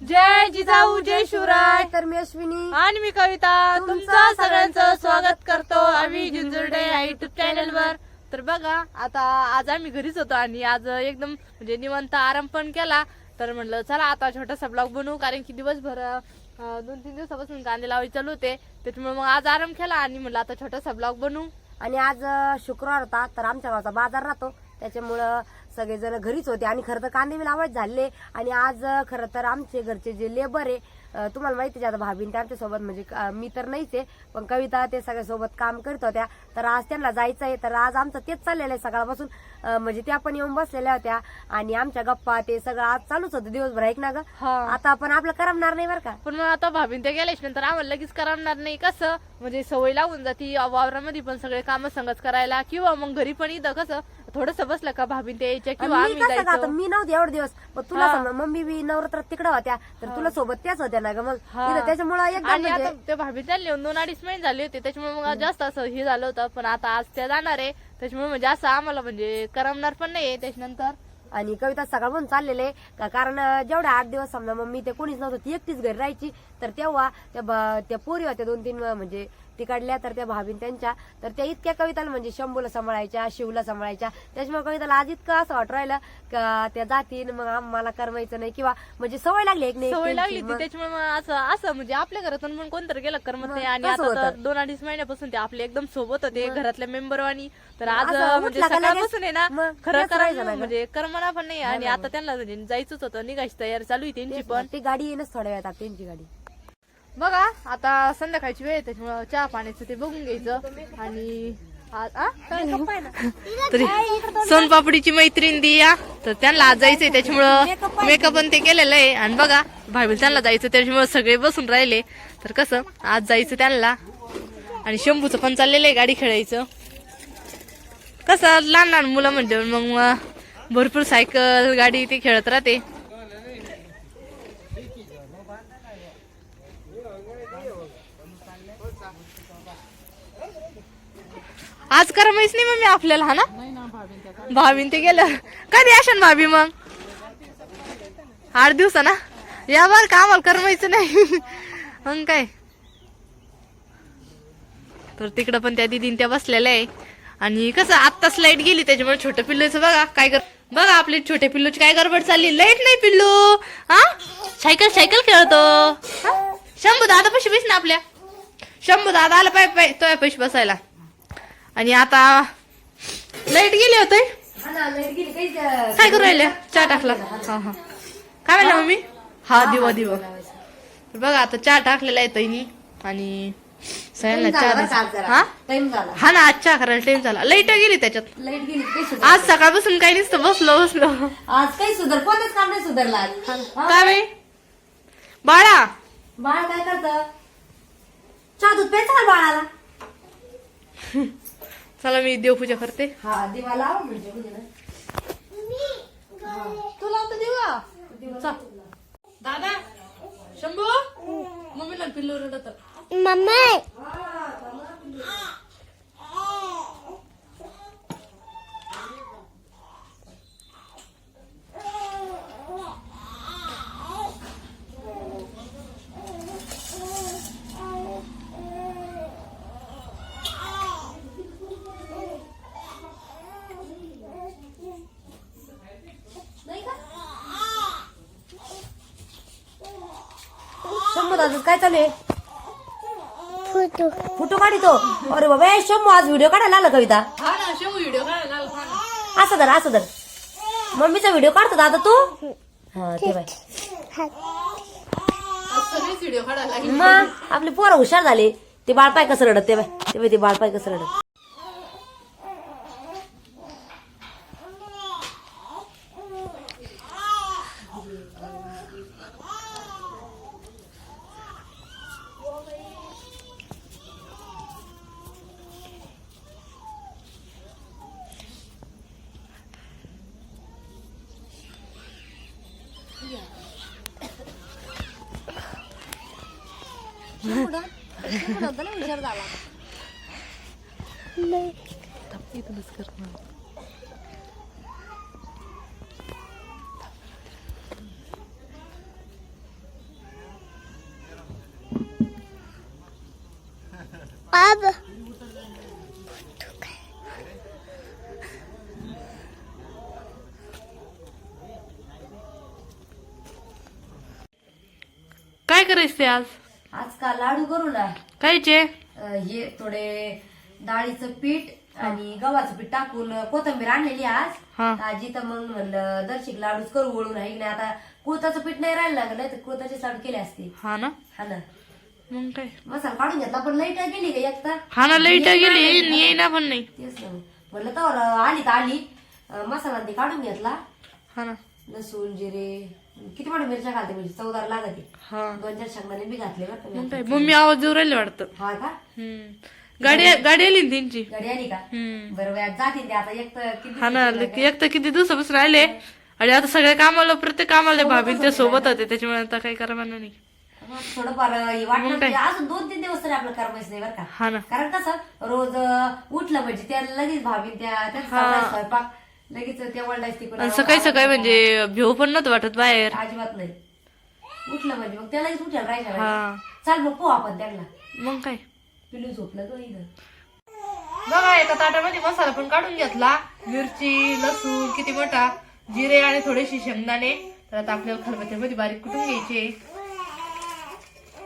जय जिजाऊ जय शिवराय. तर मी अश्विनी आणि मी कविता तुमचं सगळ्यांचं स्वागत करतो आम्ही जिंजुर्डे या युट्यूब चॅनल वर. तर बघा आता आज आम्ही घरीच होतो आणि आज एकदम म्हणजे निवांत आराम पण केला. तर म्हणलं चला आता छोटासा ब्लॉग बनवू, कारण की दिवसभर 2-3 दिवसापासून कांदे लावायचे चालू होते, त्याच्यामुळे मग आज आराम केला आणि म्हणलं आता छोटासा ब्लॉग बनवू. आणि आज शुक्रवार होता, तर आमच्या गावचा बाजार राहतो, त्याच्यामुळं सगळेजण घरीच होते आणि खरं तर कांदे बी लावायचे झाले. आणि आज खरं तर आमचे घरचे जे लेबर आहे, तुम्हाला माहिती आहे आता भाभीन ते आमच्या सोबत, म्हणजे मी तर नाहीच आहे पण कविता ते सगळ्या सोबत काम करत होत्या, तर आज त्यांना जायचं आहे. तर आज आमचं तेच चाललेलं आहे सकाळपासून, म्हणजे त्या पण येऊन बसलेल्या होत्या आणि आमच्या गप्पा ते सगळं आज चालूच होतं दिवसभर, ऐक ना ग. आता आपण आपलं करमणार नाही बरं का. पण मग आता भाभीन ते गेल्याच्या नंतर आम्हाला लगेच करमणार नाही, कसं म्हणजे सवय लागून जाती वावरामध्ये पण सगळे काम संगच करायला, किंवा मग घरी पण इथं कसं थोडस बसलं का भाभीन ते यायच्या किंवा आम्ही जायचं. मी नव्हते एवढे दिवस, पण तुला मम्मी बी नवरात्रात तिकडे होत्या, तर तुला सोबत त्याच होत्या ना ग मग, त्याच्यामुळे आणि आता ते भाभी चालले 2-2.5 महिने झाले होते, त्याच्यामुळे मग जास्त असं हे झालं होतं. पण आता आज त्या जाणार आहे, त्याच्यामुळे म्हणजे असं आम्हाला म्हणजे करमणार पण नाहीये त्याच्यानंतर. आणि कविता सकाळपासून चाललेले कारण जेवढे 8 दिवस समजा मम्मी ते कोणीच नव्हतं, ती एकटीच घरी राहायची. तर तेव्हा त्या पोरी होत्या 2-3 म्हणजे तिकडल्या, तर त्या भाभीन त्यांच्या, तर त्या इतक्या कविताला म्हणजे शंभूला सांभाळायच्या, शिवला सांभाळायच्या. त्याच्यामुळे कविताला आज इतकं असं वाटू राहिलं का त्या जातीन मग आम्हाला करमायचं नाही, किंवा म्हणजे सवय लागली एक नाही सवय लागली ती, त्याच्यामुळे मग असं म्हणजे आपल्या घरातून पण कोणतरी गेलं करमत नाही. आणि आता 2-2.5 महिन्यापासून ते आपले एकदम सोबत होते घरातल्या मेंबर वाणी, तर आज म्हणजे सकाळपासून आहे ना खरं करायचं म्हणजे करमना पण नाही. आणि आता त्यांना म्हणजे जायचंच होतं, निघायची तयारी चालू आहे त्यांची पण. ती गाडी येईनच थोड्या वेळात, त्यांची गाडी. बघा आता संध्याकाळची वेळ आहे, त्याच्यामुळे चहा पाण्याचं ते बघून घ्यायचं. आणि तरी सोनपापडीची मैत्रीण दिया, तर त्यांना आज जायचंय, त्याच्यामुळं मेकअप पण ते केलेलं आहे. आणि बघा भाभी त्यांना जायचं, त्याच्यामुळे सगळे बसून राहिले. तर कसं आज जायचं त्यांना. आणि शंभूचं पण चाललेलं आहे गाडी खेळायचं. कसं लहान लहान मुलं म्हणजे मग भरपूर सायकल गाडी ते खेळत राहते. आज करमायच नाही मम्मी आपल्याला, हा ना. भाभीन ते गेलं कधी अशन भाभी मग 8 दिवस ना या बार का आम्हाला करमायचं नाही. मग काय तर तिकडं पण त्या दिदीन त्या बसलेल्या आहे. आणि कसं आत्ताच लाईट गेली, त्याच्यामुळे छोटं पिल्लूचं बघा काय बघा आपले छोटे पिल्लूची काय गडबड चालली. लाईट नाही पिल्लू, हा सायकल खेळतो. शंभू दादा पैसे बस ना आपल्या, शंभू दादा आला पाय तो पैसे बसायला. आणि आता लाईट गेली होते, काय करू राहिल्या, चहा टाकला. हा काय म्हणलं मम्मी, हा दिवा बघा आता चहा टाकलेला आहे तैनी. आणि सगळ्यांना चहा हा ना, आज चहा करायला टाइम झाला. लाईट गेली त्याच्यात, लाईट गेली. आज सकाळपासून काही नसतं, बसलो आज काही कोणतेच काम नाही सुधारला. काय बाई बाळा काय करत, चहा दूध प्यायचं का बाळाला. चला मी देवपूजा करते. हा दिवा लाव म्हणजे तू लावतो दिवा. दादा शंभू मम्मीला पिल्लू रडत मम्मी शंभू दादा काय चालू आहे, फोटो फोटो काढतो. अरे बाबा शंभू आज व्हिडिओ काढायला आला कविता. हा ना शंभू व्हिडिओ काढायला. असं धर मम्मीचा व्हिडिओ काढतो दादा तू. हा ते बाय सगळेच व्हिडिओ काढायला. मग आपले पोरं हुशार झाले. ते बाळपाय कसं रडत, ते बाय ते बाळपाय कसं रडत. हुशार झाला. बाबा काय करायचं ते आज आज का लाडू करू ना. कायचे? हे थोडे डाळीचं पीठ आणि गव्हाचं पीठ टाकून कोथिंबीर आणलेली आज. हा. आजी तर मग म्हणलं दर्शिक लाडूच करू वळून आहे की नाही. आता कुळताचं पीठ नाही राहिलं ना, नाही तर कुळताचे लाडू केले असते. हा ना हा ना. मग काय? मसाला काढून घेतला पण लाईट गेली का एकदा. हा ना लाईट गेली येईना पण नाही. तेच ना म्हणलं तर आली तर आली. मसाला ते काढून घेतला. हा ना. लसूण जिरे किती मोठ्या मिरच्या घालते म्हणजे चवदार लागते. हा 2-4 शेंगदाणे बी घातले बरं का मग मी. काय मम्मी आवाज देऊ राहिले वाटतं. हा का गाडी गाडी आली ना त्यांची. गाडी आली का. बरोबर आज जातील ते आता एक तर किती हा ना एक तर किती दिवसापासून राहिले आणि आता सगळ्या कामाला प्रत्येक कामाला भाभी त्या सोबत होते त्याच्यामुळे आता काही करा म्हणा नाही. थोडंफार वाटलं म्हणजे अजून 2-3 दिवस तरी आपलं करमायचं नाही बरं का. हा ना. कारण कसं रोज उठलं म्हणजे त्या लगेच भाभी त्या स्वयंपाक लगेच त्या वळडायच आणि तिकडे सकाळी सकाळी म्हणजे भेव पण नव्हतं वाटत बाहेर. अजिबात नाही. उठलं म्हणजे मग त्या लगेच उठायला राहायचं. हा चाल मग पोहा आपण त्यांना. मग काय? पिलू झोपलं तो इथं. बघा एका ताटामध्ये मसाला पण काढून घेतला. मिरची लसूण किती मोठा जिरे आणि थोडेसे शेंगदाणे. तर आता आपल्याला खलबत्त्यामध्ये बारीक कुटून घ्यायचे.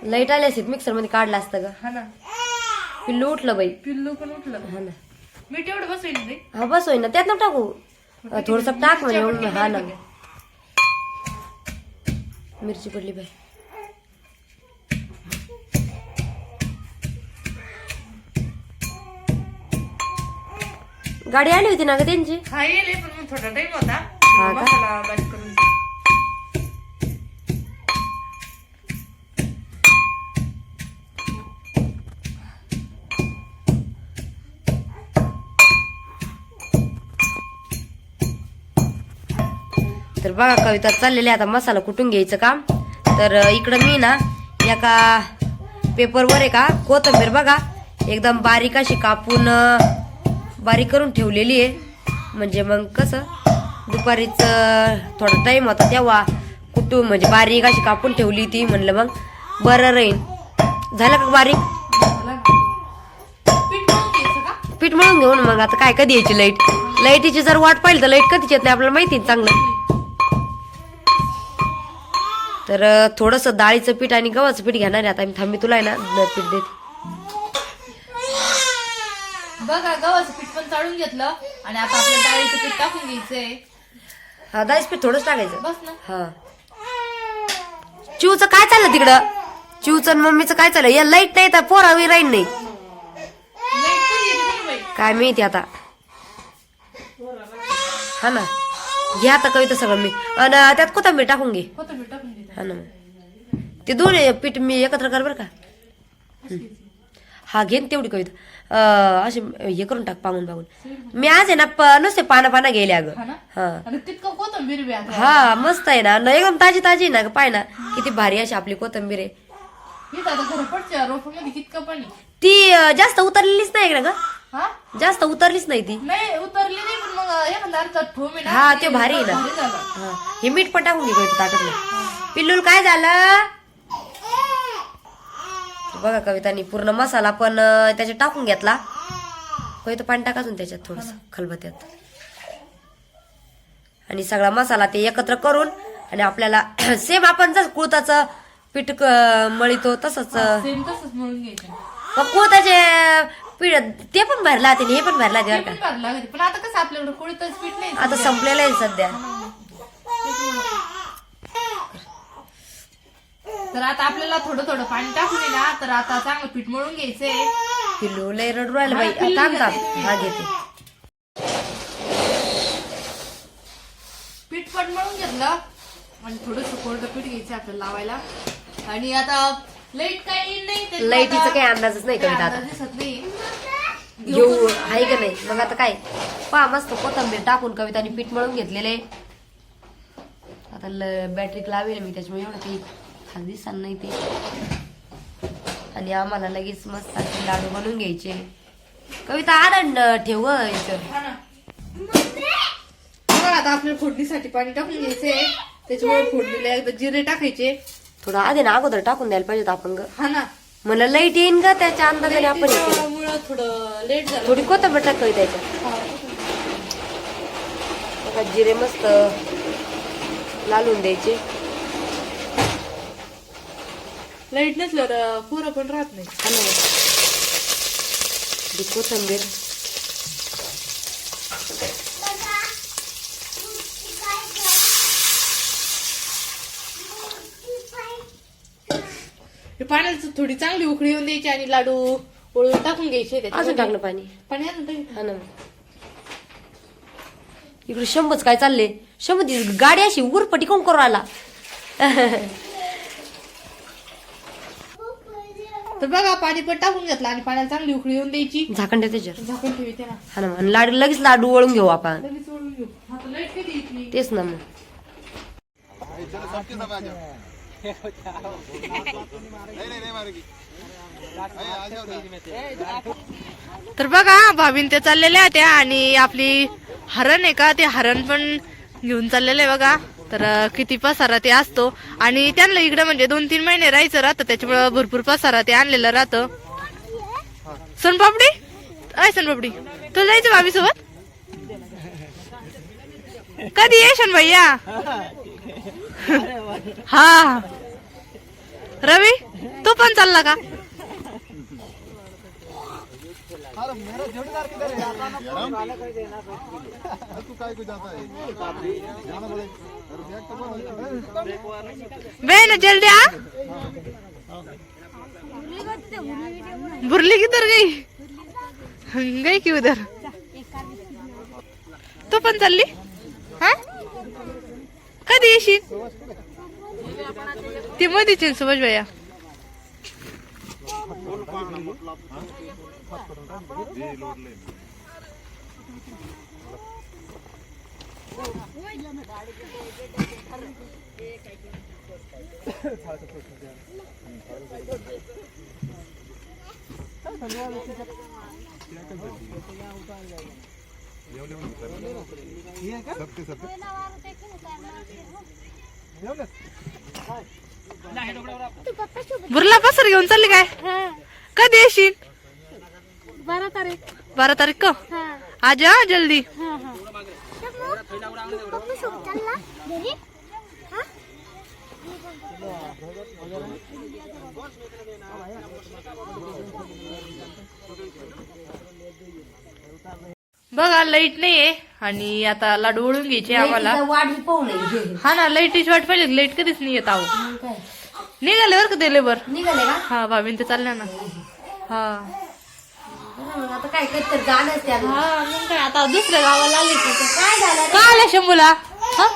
लाईट आली असेल मिक्सर मध्ये काढलं असतं का. हा ना. पिल्लू उठलं बाई. पिल्लू पण उठलं. हा ना. मीठ एवढं बसवेल नाही. हा बस होईना त्यात ना टाकू थोडस टाक म्हणजे. हा ना मिरची पडली बाई. गाडी आली होती ना ग त्यांची. हा येईल पण मग थोडा टाइम होता. हा का? मसाला बारीक करून तर बघा कविता चाललेली आता मसाला कुटून घ्यायचं काम. तर इकडं मी ना एका पेपरवर आहे का कोथिंबीर बघा एकदम बारीक अशी कापून बारीक करून ठेवलेली आहे. म्हणजे मग कसं दुपारीच थोडा टाइम होता तेव्हा कुटून म्हणजे बारीक अशी कापून ठेवली ती. म्हणलं मग बरं राहील. झालं का बारीक पीठ मळून घ्यायचं का? पीठ मळून घेऊन मग आता काय कधी यायची लाईट. लाईटीची जर वाट पाहिली तर लाईट कधीच येत नाही आपल्याला माहिती चांगलं. तर थोडस डाळीचं पीठ आणि गव्हाचं पीठ घेणार आहे आता मी. थांबी तुला आहे ना पीठ देते. बघा गव्हाचं पीठ पण चाळून घेतलं आणि आता आपल्याला डाळीचं पीठ टाकून घ्यायचंय. हा डाळीचं पीठ थोडंच टाकायचं. बस ना. हा चिवचं काय चाललं तिकडं. चिवचं आणि मम्मीचं काय चाललं. या लाईट नाही तर पोरावी राहील नाही लाईट कधी येते बघ बाई. काय माहिती आता. हा ना घे आता कविता सगळं मी आणि त्यात कोथिंबीर टाकून घे. कोथिंबीर टाकून घ्यायचं. हा ना ते दोन पीठ मी एकत्र कर बरं का. हा घेन तेवढी कविता असे हे करून टाक पांगून पांगून. मी आज आहे ना नुसते पाना गेले अगं. हा ना. हा आणि तितकं कोथिंबीर बी आता. हा मस्त आहे ना एकदम ताजी ताजी ना ग. पाय ना किती भारी अशी आपली कोथिंबीर आहे. इथं आता घरपटच्या रोपामध्ये कितकं पण आहे. ती जास्त उतरलेलीच नाही का ग. हा जास्त उतरलीच नाही ती. नाही उतरली नाही पण मग एखादा अर्धा ठोम आहे ना. हा ते भारी आहे ना. भारी झालं. हा हे मीठ पण टाकून घे कविता ताटातलं. पिल्लूल काय झालं. बघा कवितानी पूर्ण मसाला पण त्याच्यात टाकून घेतला. कविता पाणी टाकायचं त्याच्यात थोडस खलबत्त्यात. आणि सगळा मसाला ते एकत्र करून आणि आपल्याला सेम आपण जसं कुळताचं पीठ मळीतो तसंच सेम तसंच म्हणून घ्यायचं. कुळताचे पीठ ते पण भरला ते हे पण भरला ते पण भरलं लागते. पण आता कसं आपल्याकडे कोळीतच पीठ नाही. आता संपलेलं आहे सध्या. तर आता आपल्याला थोडं थोडं पाणी टाकून आहे ना. तर आता चांगलं पीठ मळून घ्यायचंय. पिल्लू लय रडू राहिलं बाई. पिल्लू थांब थांब घेते. हा घेते. पीठ पण मळून घेतलं आणि थोडस कोरडं पीठ घ्यायचं आपल्याला लावायला. आणि आता लाईट काही नाही त्याच्यामुळे लाईटीचा आता काही अंदाजच नाही काही कविता आता. अंदाज दिसत नाही. घेऊ आहे का नाही. मग आता काय पहा मस्त कोथिंबीर टाकून कवितानी पीठ मळून घेतलेले. आता बॅटरीत लावेल मी त्याच्यामुळे एवढं काही खास दिसणार नाही ते. आणि आम्हाला लगेच मस्त असे लाडू बनवून घ्यायचे. कविता आनंद ठेव ग याच्यावर. हा ना. बघा आता आपल्याला फोडणीसाठी पाणी टाकून घ्यायचंय. त्याच्यामुळे फोडणीला एकदा जिरे टाकायचे. थोडं आधी ना अगोदर टाकून द्यायला पाहिजे आपण ग. हा ना. मला लाईट येईन का त्याच्या अंदाजाने आपण हे केलं. मुळे थोडं लेट झालं. थोडी कोथिंबीर टाकावी त्याच्यात. बघा जिरे मस्त लालून द्यायचे. लाईट नसल्यावर पुरं पण राहत नाही. कोथिंबीर हे पाण्याची थोडी चांगली उकळी येऊन द्यायची आणि लाडू वळून टाकून घ्यायचे त्याच्यात. अजून टाकलं पाणी. पाणी अजून टाक. हा ना. इकडे शंभूच काय चालले. शंभू ती गाडी अशी उरपटी कोण करू आला. तर बघा पाणी पण टाकून घेतलं आणि पाण्याला चांगली उकळी येऊन द्यायची. झाकण द्या त्याच्यावर. झाकण ठेवी त्याला. हा ना. आणि लाडू लगेच लाडू वळून घेऊ आपण. लगेच वळून घेऊ. आता लाईट कधी येतली? तेच ना मग. तर बघा भाभीन ते चाललेल्या होत्या आणि आपली हरण आहे का ते हरण पण घेऊन चाललेलं आहे बघा. तर किती पसारा ते असतो आणि त्यांना इकडे म्हणजे 2-3 महिने राहायचं राहतं त्याच्यामुळे भरपूर पसारा ते आणलेलं राहतं. सोनपापडी अय सोनपापडी तुला जायचं भाभी सोबत कधी येशन भैया. हा रवी तू पण चालला का. बहन जल्दी आ. बुरली किधर गई गई की उधर. तू पण चालली हा कधी येशील. ती मधीची सुभाष भैया. बुरला पसर घेऊन चालली काय कधी येशील. 12 तारीख. 12 तारीख का आज जा जल्दी. बघा लाईट नाहीये आणि आता लाडू वळून घ्यायचे आम्हाला. वाढली पाहू नये. हा ना लाईटीची वाट पाहिजे. लाईट कधीच नाही येत आहो. निघाले बरं का ते लेबर. निघाले का. हा भाभीन ते चालल्या ना. हा आता काय तर गाणंच त्या. हा मग काय आता दुसऱ्या गावाला आले काय झालं. का आल्या शंभूला. हा